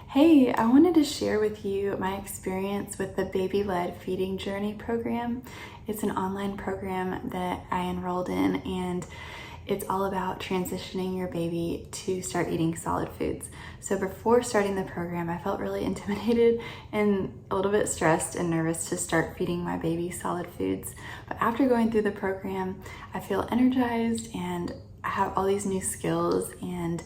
Hey, I wanted to share with you my experience with the Baby-Led Feeding Journey program. It's an online program that I enrolled in, and it's all about transitioning your baby to start eating solid foods. So before starting the program, I felt really intimidated and a little bit stressed and nervous to start feeding my baby solid foods. But after going through the program, I feel energized and I have all these new skills and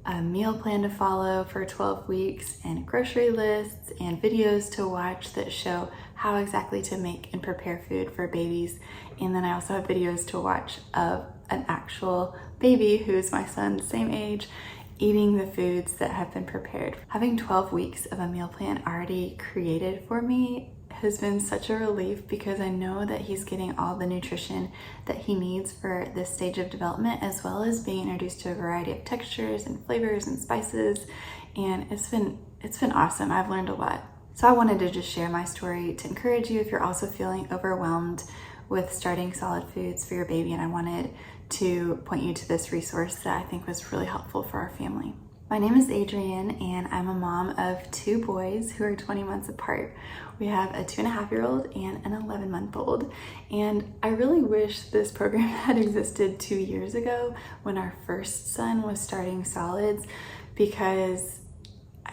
a meal plan to follow for 12 weeks and grocery lists and videos to watch that show how exactly to make and prepare food for babies. And then I also have videos to watch of an actual baby who's my son's same age eating the foods that have been prepared. Having 12 weeks of a meal plan already created for me has been such a relief because I know that he's getting all the nutrition that he needs for this stage of development, as well as being introduced to a variety of textures and flavors and spices. And it's been awesome. I've learned a lot. So I wanted to just share my story to encourage you if you're also feeling overwhelmed with starting solid foods for your baby. And I wanted to point you to this resource that I think was really helpful for our family. My name is Adrienne, and I'm a mom of two boys who are 20 months apart. We have a 2.5-year-old and an 11-month-old. And I really wish this program had existed 2 years ago when our first son was starting solids, because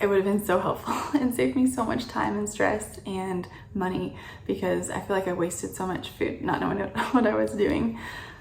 it would have been so helpful and saved me so much time and stress and money, because I feel like I wasted so much food not knowing what I was doing.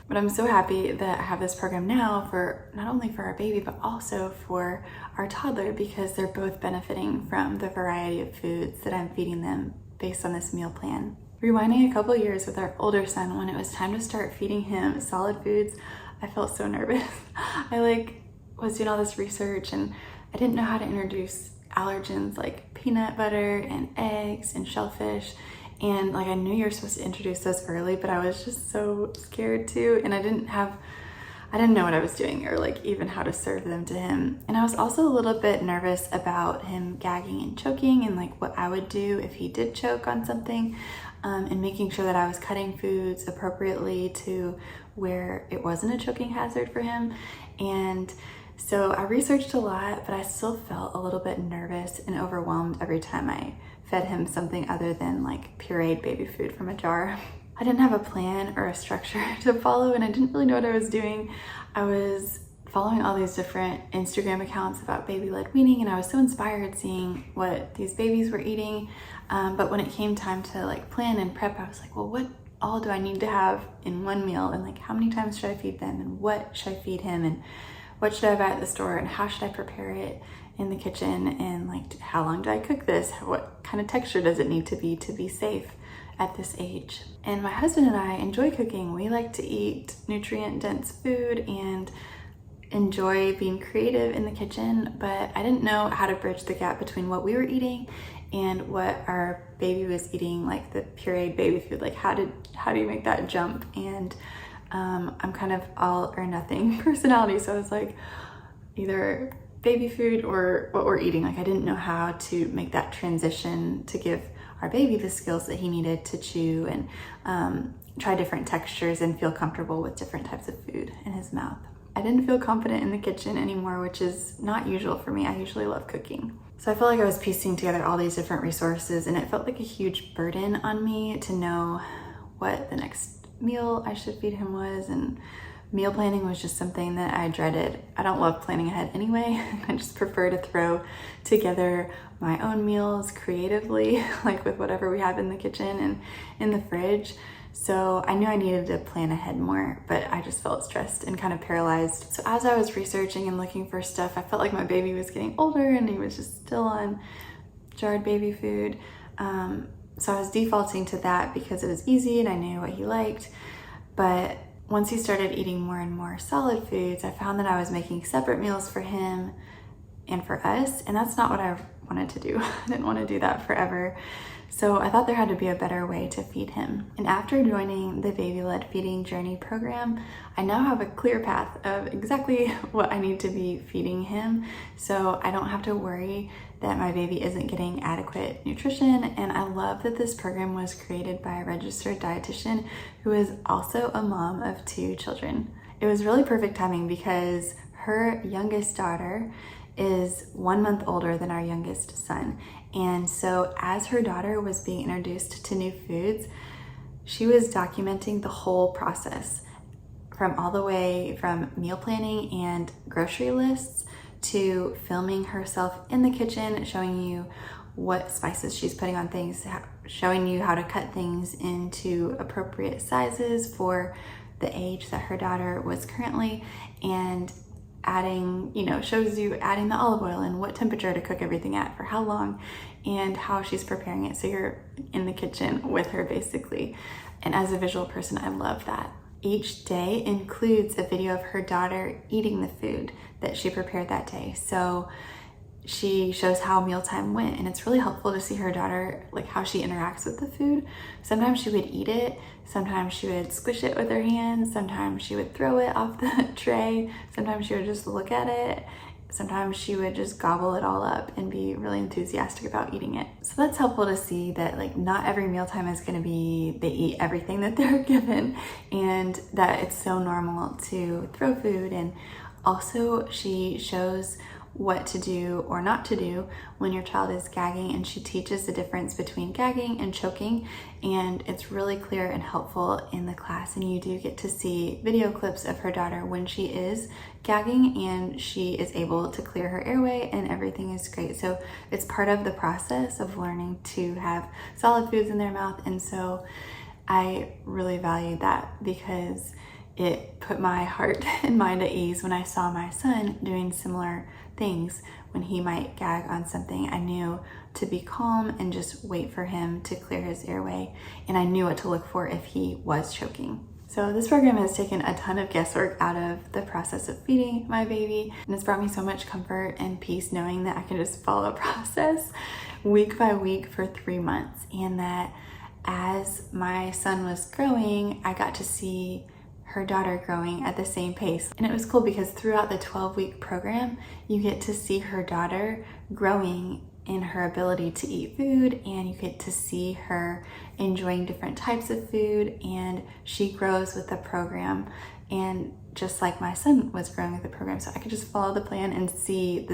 But I'm so happy that I have this program now for not only for our baby, but also for our toddler, because they're both benefiting from the variety of foods that I'm feeding them based on this meal plan. Rewinding a couple years with our older son, when it was time to start feeding him solid foods, I felt so nervous. I was doing all this research and I didn't know how to introduce allergens like peanut butter and eggs and shellfish. And I knew you were supposed to introduce those early, but I was just so scared too. And I didn't know what I was doing or even how to serve them to him. And I was also a little bit nervous about him gagging and choking and what I would do if he did choke on something, and making sure that I was cutting foods appropriately to where it wasn't a choking hazard for him. And so I researched a lot, but I still felt a little bit nervous and overwhelmed every time I fed him something other than pureed baby food from a jar. I didn't have a plan or a structure to follow, and I didn't really know what I was doing. I was following all these different Instagram accounts about baby-led weaning, and I was so inspired seeing what these babies were eating. But when it came time to plan and prep, I was like, well, what all do I need to have in one meal? And how many times should I feed them? And what should I feed him? And what should I buy at the store? And how should I prepare it in the kitchen? And how long do I cook this? What kind of texture does it need to be safe at this age? And my husband and I enjoy cooking. We like to eat nutrient-dense food and enjoy being creative in the kitchen, but I didn't know how to bridge the gap between what we were eating and what our baby was eating, the pureed baby food. How do you make that jump? And I'm kind of all or nothing personality, so I was either baby food or what we're eating. I didn't know how to make that transition to give our baby the skills that he needed to chew and try different textures and feel comfortable with different types of food in his mouth. I didn't feel confident in the kitchen anymore, which is not usual for me. I usually love cooking. So I felt like I was piecing together all these different resources, and it felt like a huge burden on me to know what the next meal I should feed him was, and meal planning was just something that I dreaded. I don't love planning ahead anyway. I just prefer to throw together my own meals creatively, with whatever we have in the kitchen and in the fridge. So I knew I needed to plan ahead more, but I just felt stressed and kind of paralyzed. So as I was researching and looking for stuff, I felt like my baby was getting older and he was just still on jarred baby food. So I was defaulting to that because it was easy and I knew what he liked. But once he started eating more and more solid foods, I found that I was making separate meals for him and for us, and that's not what I wanted to do. I didn't want to do that forever. So I thought there had to be a better way to feed him. And after joining the Baby-Led Feeding Journey program, I now have a clear path of exactly what I need to be feeding him, so I don't have to worry that my baby isn't getting adequate nutrition. And I love that this program was created by a registered dietitian who is also a mom of 2 children. It was really perfect timing because her youngest daughter is 1 month older than our youngest son. And so as her daughter was being introduced to new foods, she was documenting the whole process, from all the way from meal planning and grocery lists to filming herself in the kitchen, showing you what spices she's putting on things, showing you how to cut things into appropriate sizes for the age that her daughter was currently, and adding, shows you adding the olive oil and what temperature to cook everything at for how long and how she's preparing it. So you're in the kitchen with her basically. And as a visual person, I love that. Each day includes a video of her daughter eating the food that she prepared that day. So she shows how mealtime went, and it's really helpful to see her daughter, like how she interacts with the food. Sometimes she would eat it, sometimes she would squish it with her hands, sometimes she would throw it off the tray, sometimes she would just look at it, sometimes she would just gobble it all up and be really enthusiastic about eating it. So that's helpful to see that like not every mealtime is going to be they eat everything that they're given, and that it's so normal to throw food. And also she shows what to do or not to do when your child is gagging, and she teaches the difference between gagging and choking, and it's really clear and helpful in the class. And you do get to see video clips of her daughter when she is gagging and she is able to clear her airway and everything is great. So it's part of the process of learning to have solid foods in their mouth, and so I really valued that because it put my heart and mind at ease when I saw my son doing similar things. When he might gag on something, I knew to be calm and just wait for him to clear his airway, and I knew what to look for if he was choking. So this program has taken a ton of guesswork out of the process of feeding my baby, and it's brought me so much comfort and peace knowing that I can just follow a process week by week for 3 months, and that as my son was growing, I got to see her daughter growing at the same pace. And it was cool because throughout the 12-week program, you get to see her daughter growing in her ability to eat food, and you get to see her enjoying different types of food, and she grows with the program. And just like my son was growing with the program, so I could just follow the plan and see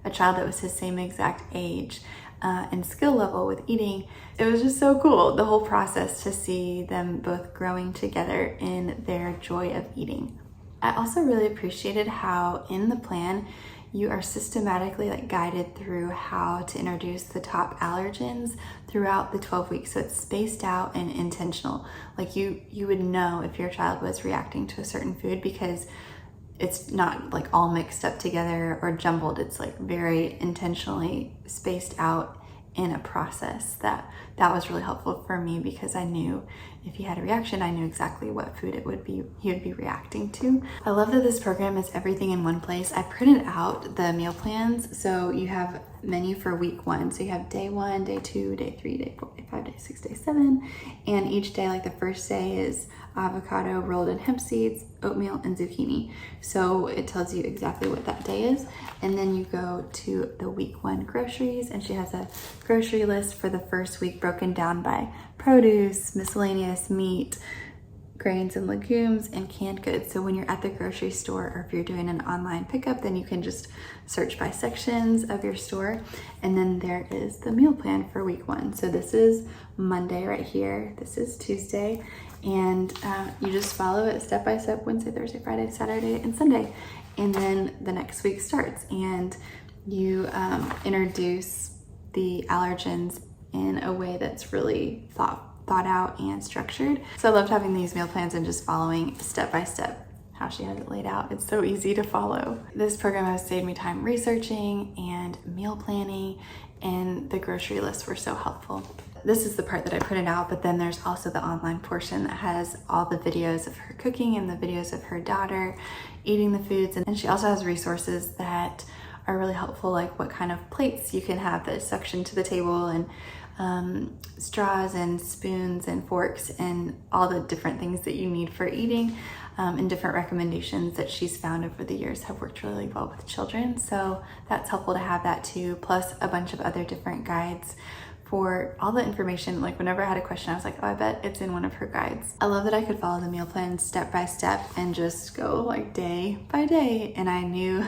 a child that was his same exact age and skill level with eating. It was just so cool, the whole process, to see them both growing together in their joy of eating. I also really appreciated how in the plan you are systematically guided through how to introduce the top allergens throughout the 12 weeks. So it's spaced out and intentional. Like you would know if your child was reacting to a certain food because it's not all mixed up together or jumbled. It's very intentionally spaced out in a process. That was really helpful for me because I knew if he had a reaction, I knew exactly what food he would be reacting to. I love that this program is everything in one place. I printed out the meal plans, so you have menu for week 1. So you have day 1, day 2, day 3, day 4, day 5, day 6, day 7, and each day, the first day is avocado rolled in hemp seeds, oatmeal, and zucchini. So it tells you exactly what that day is. And then you go to the week 1 groceries, and she has a grocery list for the first week broken down by produce, miscellaneous meat, grains and legumes, and canned goods. So when you're at the grocery store, or if you're doing an online pickup, then you can just search by sections of your store. And then there is the meal plan for week 1. So this is Monday right here. This is Tuesday. And you just follow it step by step, Wednesday, Thursday, Friday, Saturday, and Sunday. And then the next week starts, and you introduce the allergens in a way that's really thought out and structured. So I loved having these meal plans and just following step by step how she has it laid out. It's so easy to follow. This program has saved me time researching and meal planning, and the grocery lists were so helpful. This is the part that I printed out, but then there's also the online portion that has all the videos of her cooking and the videos of her daughter eating the foods. And she also has resources that are really helpful, like what kind of plates you can have that suction to the table, and straws and spoons and forks and all the different things that you need for eating, and different recommendations that she's found over the years have worked really well with children. So that's helpful to have that too, plus a bunch of other different guides for all the information. Like whenever I had a question, I was like, oh, I bet it's in one of her guides. I love that I could follow the meal plan step by step and just go like day by day. And I knew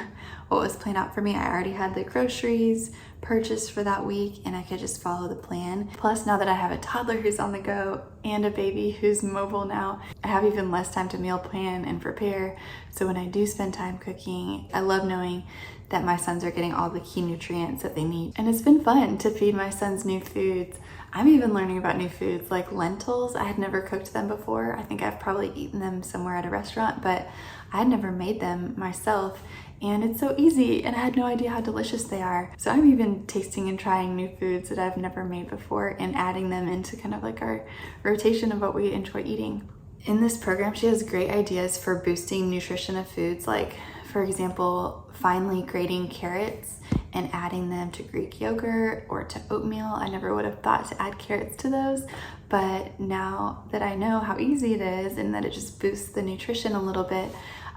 what was planned out for me. I already had the groceries purchased for that week and I could just follow the plan. Plus, now that I have a toddler who's on the go and a baby who's mobile now, I have even less time to meal plan and prepare. So when I do spend time cooking, I love knowing that my sons are getting all the key nutrients that they need. And it's been fun to feed my sons new foods. I'm even learning about new foods like lentils. I had never cooked them before. I think I've probably eaten them somewhere at a restaurant, but I had never made them myself. And it's so easy, and I had no idea how delicious they are. So I'm even tasting and trying new foods that I've never made before and adding them into kind of like our rotation of what we enjoy eating. In this program, she has great ideas for boosting nutrition of foods, like, for example, finely grating carrots and adding them to Greek yogurt or to oatmeal. I never would have thought to add carrots to those, but now that I know how easy it is and that it just boosts the nutrition a little bit,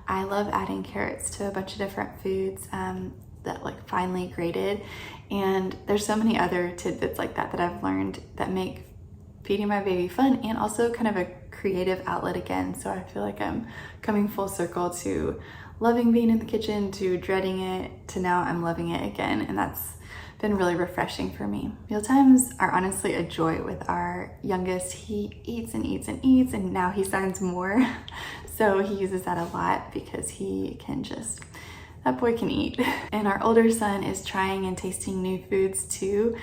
I love adding carrots to a bunch of different foods that like finely grated. And there's so many other tidbits like that I've learned that make feeding my baby fun and also kind of a creative outlet again. So I feel like I'm coming full circle to loving being in the kitchen, to dreading it, to now I'm loving it again. And that's been really refreshing for me. Meal times are honestly a joy with our youngest. He eats and eats and eats, and now he signs more. So he uses that a lot because he can just, that boy can eat. And our older son is trying and tasting new foods too.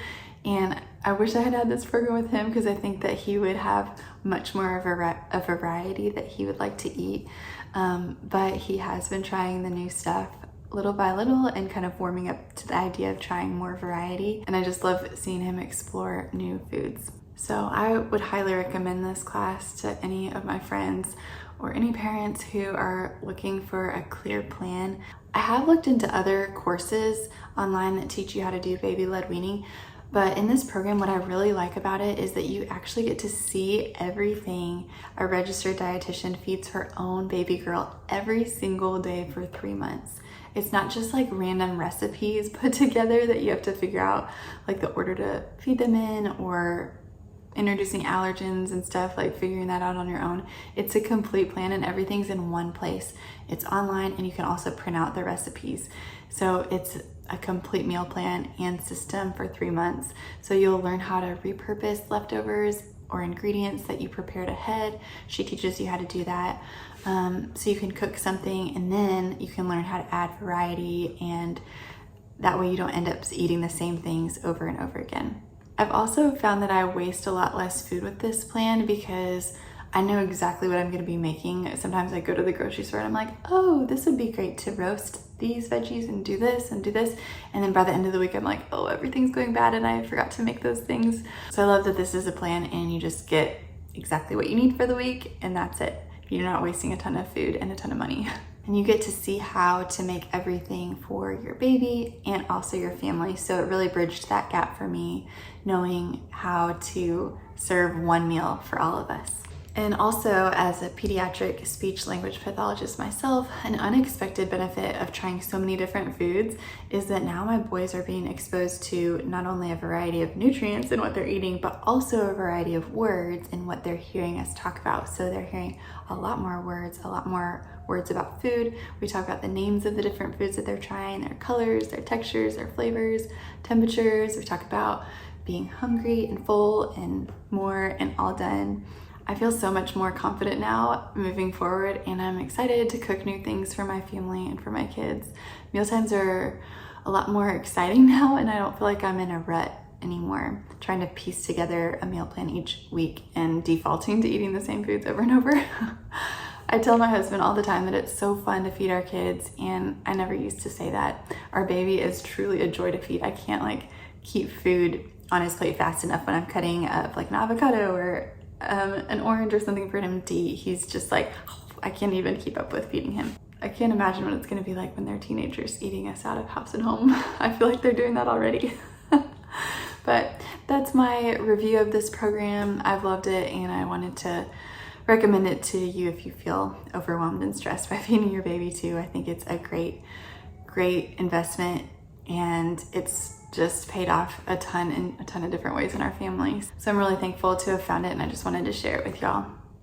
And I wish I had had this program with him because I think that he would have much more of a variety that he would like to eat. But he has been trying the new stuff little by little and kind of warming up to the idea of trying more variety. And I just love seeing him explore new foods. So I would highly recommend this class to any of my friends or any parents who are looking for a clear plan. I have looked into other courses online that teach you how to do baby-led weaning, but in this program, what I really like about it is that you actually get to see everything a registered dietitian feeds her own baby girl every single day for 3 months. It's not just like random recipes put together that you have to figure out like the order to feed them in or introducing allergens and stuff, like figuring that out on your own. It's a complete plan and everything's in one place. It's online and you can also print out the recipes. So it's a complete meal plan and system for 3 months. So you'll learn how to repurpose leftovers or ingredients that you prepared ahead. She teaches you how to do that. So you can cook something and then you can learn how to add variety, and that way you don't end up eating the same things over and over again. I've also found that I waste a lot less food with this plan because I know exactly what I'm going to be making. Sometimes I go to the grocery store and I'm like, oh, this would be great to roast these veggies and do this and do this. And then by the end of the week, I'm like, oh, everything's going bad and I forgot to make those things. So I love that this is a plan and you just get exactly what you need for the week and that's it. You're not wasting a ton of food and a ton of money. And you get to see how to make everything for your baby and also your family. So it really bridged that gap for me, knowing how to serve one meal for all of us. And also, as a pediatric speech language pathologist myself, an unexpected benefit of trying so many different foods is that now my boys are being exposed to not only a variety of nutrients in what they're eating, but also a variety of words in what they're hearing us talk about. So they're hearing a lot more words about food. We talk about the names of the different foods that they're trying, their colors, their textures, their flavors, temperatures. We talk about being hungry and full and more and all done. I feel so much more confident now moving forward, and I'm excited to cook new things for my family and for my kids. Mealtimes are a lot more exciting now, and I don't feel like I'm in a rut anymore, trying to piece together a meal plan each week and defaulting to eating the same foods over and over. I tell my husband all the time that it's so fun to feed our kids, and I never used to say that. Our baby is truly a joy to feed. I can't keep food on his plate fast enough when I'm cutting up an avocado or an orange or something for him to eat. He's just like, I can't even keep up with feeding him. I can't imagine what it's gonna be like when they're teenagers eating us out of house and home. I feel like they're doing that already. But that's my review of this program. I've loved it and I wanted to recommend it to you if you feel overwhelmed and stressed by feeding your baby too. I think it's a great investment and it's just paid off a ton in a ton of different ways in our families. So I'm really thankful to have found it, and I just wanted to share it with y'all.